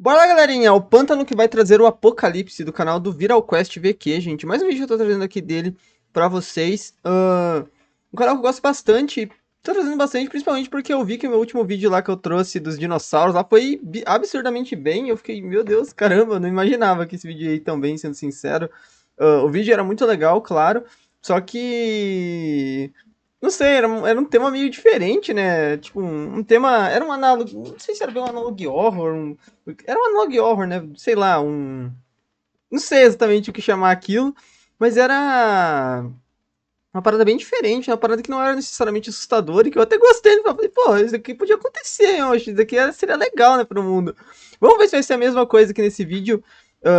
Bora lá, galerinha, o pântano que vai trazer o apocalipse do canal do ViralQuest VQ, gente. Mais um vídeo que eu tô trazendo aqui dele pra vocês. Um canal que eu gosto bastante, tô trazendo bastante, principalmente porque eu vi que o meu último vídeo lá que eu trouxe dos dinossauros lá foi absurdamente bem. Eu fiquei, meu Deus, caramba, eu não imaginava que esse vídeo ia ir tão bem, sendo sincero. O vídeo era muito legal, claro, só que... Não sei, era um tema meio diferente, né? Tipo, um tema... Era um análogo... Não sei se era bem um analog horror, era um analog horror, né? Sei lá, não sei exatamente o que chamar aquilo, mas era uma parada bem diferente, uma parada que não era necessariamente assustadora e que eu até gostei. Eu falei, pô, isso aqui podia acontecer, eu acho. Isso aqui seria legal, né, pro mundo. Vamos ver se vai ser a mesma coisa aqui nesse vídeo.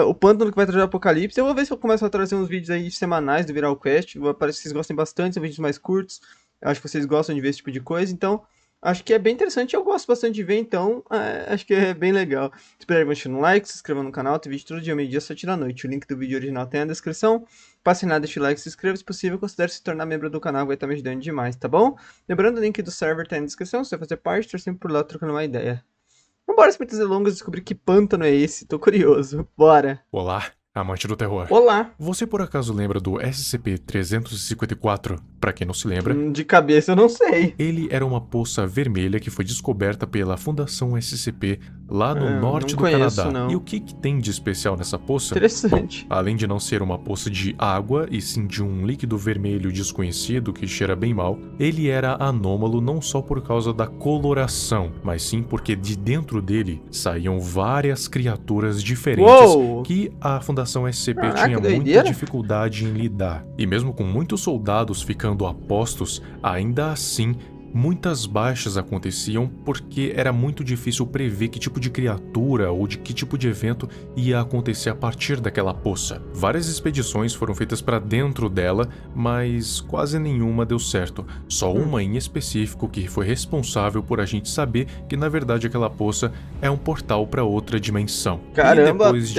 O pântano que vai trazer o apocalipse. Eu vou ver se eu começo a trazer uns vídeos aí semanais do ViralQuest. Parece que vocês gostem bastante, são vídeos mais curtos. Eu acho que vocês gostam de ver esse tipo de coisa, então... Acho que é bem interessante, eu gosto bastante de ver, então acho que é bem legal. Espero que deixem um like, se inscrevam no canal, tem vídeo todo dia, meio-dia, 7 da noite. O link do vídeo original tem na descrição. Passe nada, deixe o like, se inscreva, se possível, considere se tornar membro do canal, vai estar me ajudando demais, tá bom? Lembrando, o link do server tá aí na descrição, se você vai fazer parte, estou sempre por lá trocando uma ideia. Vambora, sem muitas delongas, descobrir que pântano é esse, tô curioso, bora! Olá, amante do terror. Olá! Você por acaso lembra do SCP-354? Pra quem não se lembra, De cabeça eu não sei. ele era uma poça vermelha que foi descoberta pela Fundação SCP lá no norte não do conheço, Canadá. não. E o que tem de especial nessa poça? Interessante. Bom, além de não ser uma poça de água e sim de um líquido vermelho desconhecido que cheira bem mal, ele era anômalo não só por causa da coloração, mas sim porque de dentro dele saíam várias criaturas diferentes. Uou! Que a Fundação SCP Caraca, tinha muita doideira. dificuldade em lidar. E mesmo com muitos soldados ficando a postos, ainda assim, muitas baixas aconteciam porque era muito difícil prever que tipo de criatura ou de que tipo de evento ia acontecer a partir daquela poça. Várias expedições foram feitas para dentro dela, mas quase nenhuma deu certo. Só uma em específico que foi responsável por a gente saber que na verdade aquela poça é um portal para outra dimensão. Caramba, E depois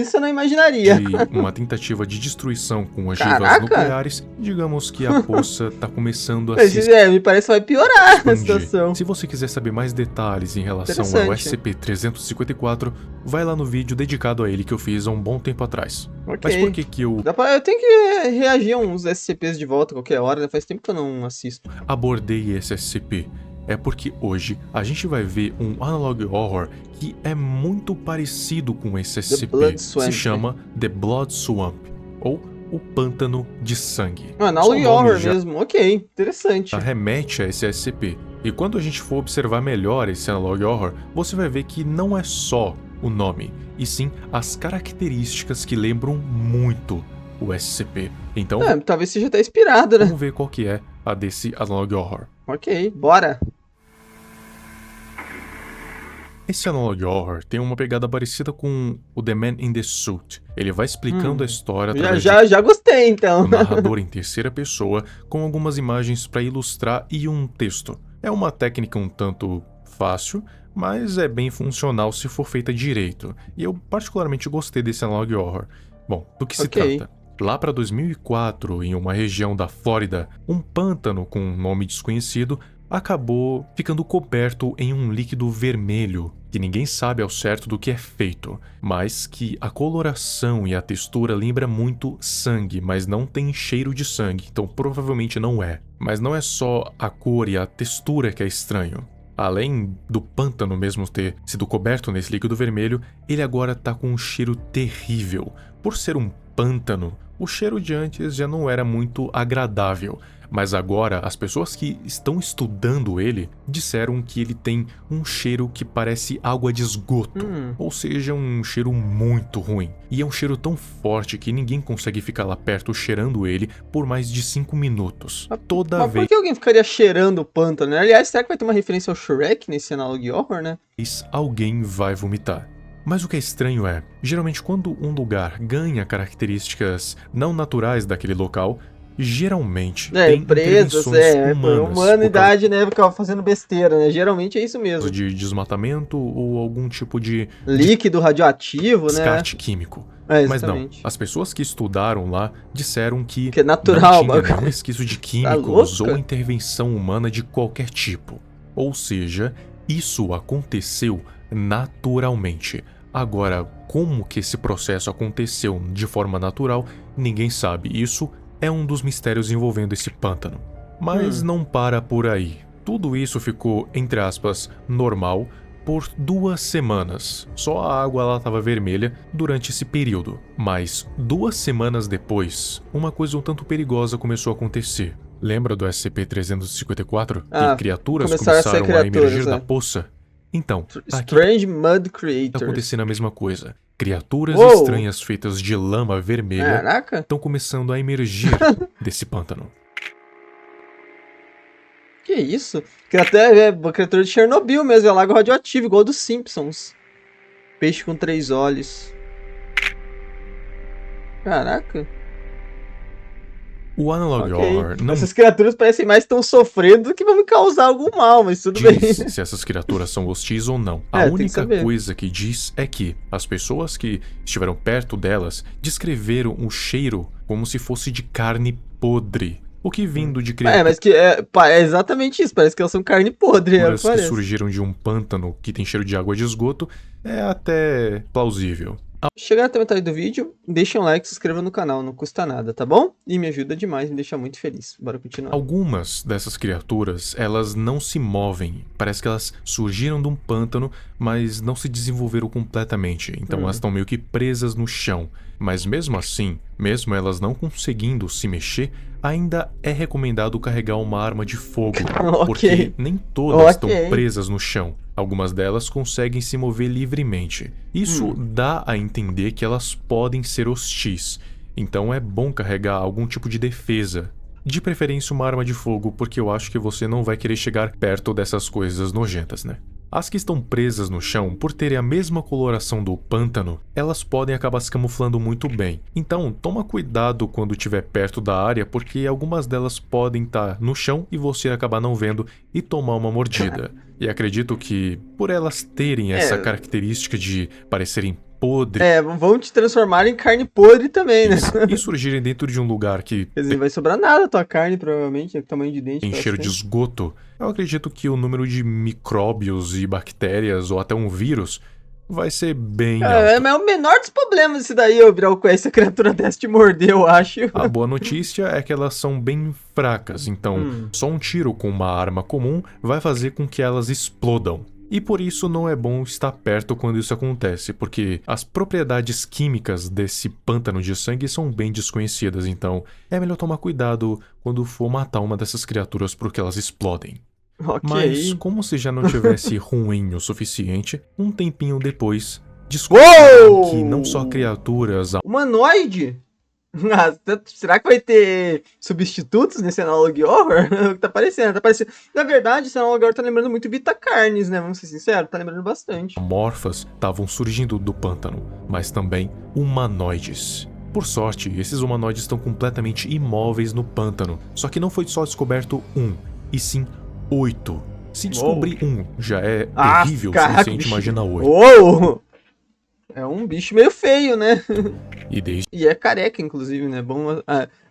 isso eu não imaginaria. de uma tentativa de destruição com ogivas Caraca. nucleares, digamos que a poça tá começando a Mas, se me parece que vai piorar a expandir. situação. Se você quiser saber mais detalhes em relação ao Interessante. SCP-354, vai lá no vídeo dedicado a ele que eu fiz há um bom tempo atrás. Ok. Mas por que eu Eu tenho que reagir a uns SCPs de volta a qualquer hora, né? Faz tempo que eu não assisto. abordei esse SCP? É porque hoje a gente vai ver um analog horror que é muito parecido com esse SCP. Blood Swamp. Se chama The Blood Swamp, ou o Pântano de Sangue. Mano, Só o Analog nome Horror já mesmo. Ok, interessante. remete a esse SCP. E quando a gente for observar melhor esse analog horror, você vai ver que não é só o nome, e sim as características que lembram muito o SCP. Então, Talvez seja até inspirado, né? vamos ver qual que é a desse analog horror. Ok, bora. Esse analog horror tem uma pegada parecida com o The Man in the Suit. Ele vai explicando a história através Já gostei, então. do narrador em terceira pessoa, com algumas imagens para ilustrar e um texto. É uma técnica um tanto fácil, mas é bem funcional se for feita direito. E eu particularmente gostei desse analog horror. Bom, do que se Ok. trata? Lá para 2004, em uma região da Flórida, um pântano com um nome desconhecido acabou ficando coberto em um líquido vermelho, que ninguém sabe ao certo do que é feito, mas que a coloração e a textura lembra muito sangue, mas não tem cheiro de sangue, então provavelmente não é. Mas não é só a cor e a textura que é estranho. Além do pântano mesmo ter sido coberto nesse líquido vermelho, ele agora tá com um cheiro terrível. Por ser um pântano, o cheiro de antes já não era muito agradável, mas agora as pessoas que estão estudando ele disseram que ele tem um cheiro que parece água de esgoto, ou seja, um cheiro muito ruim. E é um cheiro tão forte que ninguém consegue ficar lá perto cheirando ele por mais de 5 minutos. Toda Mas por vez que alguém ficaria cheirando o pântano, né? Aliás, será que vai ter uma referência ao Shrek nesse Analog Horror, né? alguém vai vomitar. Mas o que é estranho é, geralmente quando um lugar ganha características não naturais daquele local, geralmente tem Empresas, intervenções humanas humanidade, né, ficava fazendo besteira, né? Geralmente é isso por mesmo. causa de desmatamento ou algum tipo de Líquido radioativo, né? descarte químico. É, Mas não, exatamente. as pessoas que estudaram lá disseram que Que é natural, não tinha bagulho. nenhum resquício de Tá químicos louca? ou intervenção humana de qualquer tipo. Ou seja, isso aconteceu naturalmente. Agora, como que esse processo aconteceu de forma natural, ninguém sabe. Isso é um dos mistérios envolvendo esse pântano. Mas não para por aí. Tudo isso ficou, entre aspas, normal por 2 semanas. Só a água estava vermelha durante esse período. Mas 2 semanas depois, uma coisa um tanto perigosa começou a acontecer. Lembra do SCP-354? Que criaturas começaram a emergir da poça? Então, Strange Mud tá Creatures. acontecendo a mesma coisa. Criaturas Uou! estranhas feitas de lama vermelha Caraca! estão começando a emergir desse pântano. Que isso? É uma criatura de Chernobyl mesmo, é lago radioativo, igual dos Simpsons. Peixe com 3 olhos. Caraca. O Analog Horror não Essas criaturas parecem mais estão sofrendo do que vão me causar algum mal, mas tudo bem. diz se essas criaturas são hostis ou não. A tem que única saber. coisa que diz é que as pessoas que estiveram perto delas descreveram o cheiro como se fosse de carne podre. O que vindo de criaturas Mas que é exatamente isso, parece que elas são carne podre. que Parece. surgiram de um pântano que tem cheiro de água de esgoto é até plausível. Chegar até a metade do vídeo, deixa um like, se inscreva no canal, não custa nada, tá bom? E me ajuda demais, me deixa muito feliz. Bora continuar. Algumas dessas criaturas, elas não se movem. Parece que elas surgiram de um pântano, mas não se desenvolveram completamente. Então elas estão meio que presas no chão. Mas mesmo assim, mesmo elas não conseguindo se mexer, ainda é recomendado carregar uma arma de fogo. Porque nem todas estão presas no chão. Algumas delas conseguem se mover livremente. Isso dá a entender que elas podem ser hostis. Então é bom carregar algum tipo de defesa. De preferência uma arma de fogo, porque eu acho que você não vai querer chegar perto dessas coisas nojentas, né? As que estão presas no chão, por terem a mesma coloração do pântano, elas podem acabar se camuflando muito bem. Então, toma cuidado quando estiver perto da área, porque algumas delas podem estar no chão e você acabar não vendo e tomar uma mordida. E acredito que, por elas terem essa característica de parecerem podres, vão te transformar em carne podre também, né? e surgirem dentro de um lugar que Não vai sobrar nada da tua carne, provavelmente, tamanho de dente. tem cheiro de esgoto, eu acredito que o número de micróbios e bactérias, ou até um vírus, vai ser bem alto. É o menor dos problemas esse daí, eu virar com essa criatura dessa te morder, eu acho. A boa notícia é que elas são bem fracas, então só um tiro com uma arma comum vai fazer com que elas explodam. E por isso não é bom estar perto quando isso acontece, porque as propriedades químicas desse pântano de sangue são bem desconhecidas, então é melhor tomar cuidado quando for matar uma dessas criaturas porque elas explodem. Mas, como se já não tivesse ruim o suficiente, um tempinho depois, descobriram que não só criaturas... Humanoide? Será que vai ter substitutos nesse Analog Horror? Tá parecendo. Na verdade, esse Analog Horror tá lembrando muito Vita Carnes, né? Vamos ser sinceros, tá lembrando bastante. Amorfas estavam surgindo do pântano, mas também humanoides. Por sorte, esses humanoides estão completamente imóveis no pântano, só que não foi só descoberto um, e sim 8. Se descobrir um já é terrível o suficiente, imagina 8. Uou! É um bicho meio feio, né? E é careca, inclusive, né?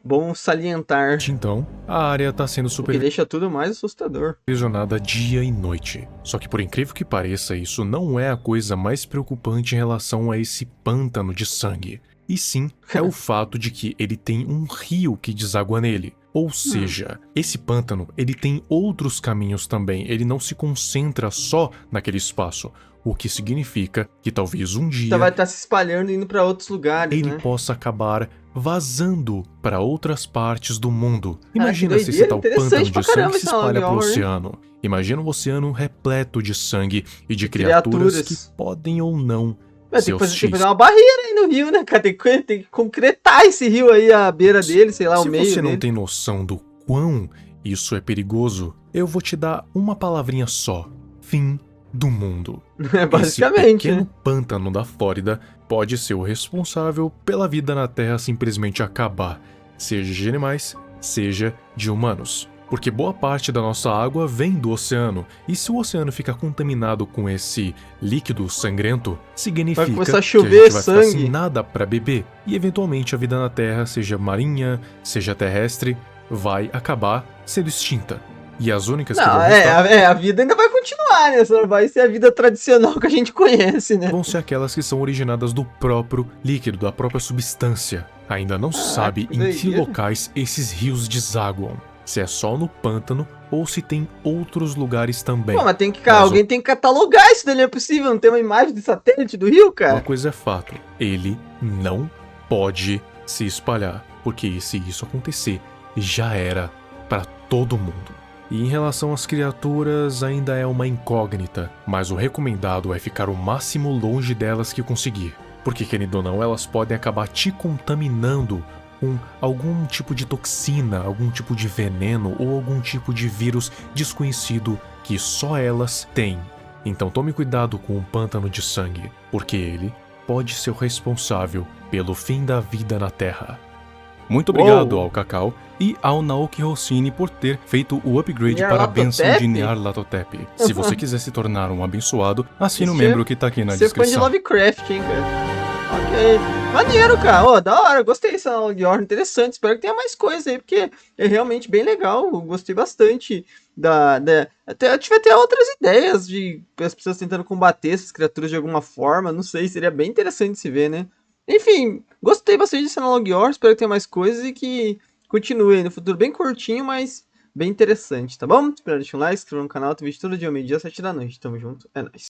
Bom salientar. Então, a área tá sendo Porque deixa tudo mais assustador. supervisionada dia e noite. Só que por incrível que pareça, isso não é a coisa mais preocupante em relação a esse pântano de sangue. E sim, é o fato de que ele tem um rio que deságua nele. Ou seja, esse pântano, ele tem outros caminhos também, ele não se concentra só naquele espaço, o que significa que talvez um dia... vai estar se espalhando e indo para outros lugares, ele possa acabar vazando para outras partes do mundo. Imagina se esse tal pântano de sangue se espalha para o oceano. Imagina um oceano repleto de sangue e de criaturas que podem ou não ser hostis. Tem que fazer uma barreira aí no rio, né, cara? Tem que concretar esse rio aí, a beira dele, sei lá, o meio Se você não dele. tem noção do quão isso é perigoso, eu vou te dar uma palavrinha só. Fim do mundo. Basicamente. Esse pequeno pântano da Flórida pode ser o responsável pela vida na Terra simplesmente acabar, seja de animais, seja de humanos. Porque boa parte da nossa água vem do oceano, e se o oceano ficar contaminado com esse líquido sangrento, significa que a gente vai ficar sem nada para beber, e eventualmente a vida na Terra, seja marinha, seja terrestre, vai acabar sendo extinta. E as únicas que Não, vão restar a vida ainda vai continuar, né? Só não vai ser a vida tradicional que a gente conhece, né? vão ser aquelas que são originadas do próprio líquido, da própria substância. Ainda não se sabe que em que doideira. locais esses rios desaguam. Se é só no pântano ou se tem outros lugares também. Pô, mas tem que, Mas alguém tem que catalogar isso daí, não é possível, não tem uma imagem de satélite do rio, uma cara? coisa é fato, ele não pode se espalhar, porque se isso acontecer, já era para todo mundo. E em relação às criaturas, ainda é uma incógnita, mas o recomendado é ficar o máximo longe delas que conseguir, porque querendo ou não, elas podem acabar te contaminando com algum tipo de toxina, algum tipo de veneno ou algum tipo de vírus desconhecido que só elas têm. Então tome cuidado com o pântano de sangue, porque ele pode ser o responsável pelo fim da vida na Terra. Muito obrigado Uou. ao Cacau e ao Naoki Rossini por ter feito o upgrade para a bênção Nyarlathotep? de Nyarlathotep. Se você quiser se tornar um abençoado, assine o Esse membro que tá aqui na Você é fã de descrição. Lovecraft, hein, cara? Ok. Maneiro, cara. Ó, da hora. Gostei dessa aula de ordem. Interessante. Espero que tenha mais coisa aí, porque é realmente bem legal. Gostei bastante até, eu tive até outras ideias de as pessoas tentando combater essas criaturas de alguma forma. Não sei, seria bem interessante de se ver, né? Enfim, gostei bastante desse Analog War. Espero que tenha mais coisas e que continue aí no futuro. Bem curtinho, mas bem interessante, tá bom? Espero deixar um like, se inscrever no canal. Tem vídeo todo dia, meio-dia, 7 da noite. Tamo junto. É nóis.